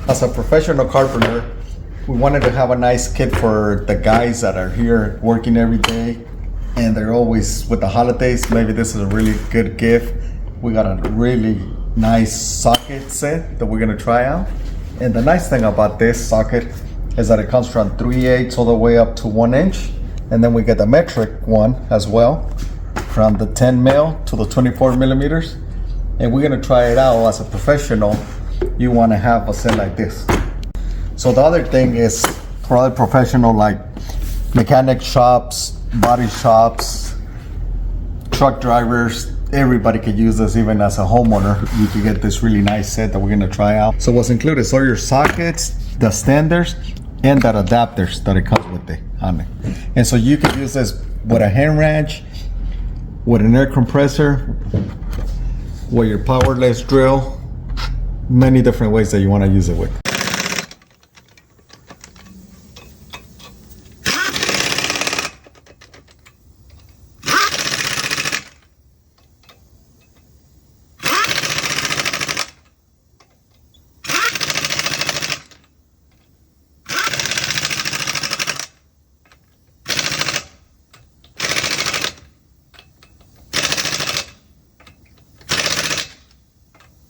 As a professional carpenter, we wanted to have a nice kit for the guys that are here working every day and they're always with the holidays. Maybe this is a really good gift. We got a really nice socket set that we're gonna try out. And the nice thing about this socket is that it comes from 3/8 all the way up to 1 inch. And then we get the metric one as well, from the 10 mil to the 24 millimeters. And we're gonna try it out. As a professional, you wanna have a set like this. So the other thing is for other professional like mechanic shops, body shops, truck drivers, everybody could use this. Even as a homeowner, you could get this really nice set that we're gonna try out. So what's included is all your sockets, the standers, and that adapters that it comes with on it. And so you can use this with a hand wrench, with an air compressor, with your powerless drill, many different ways that you wanna use it with.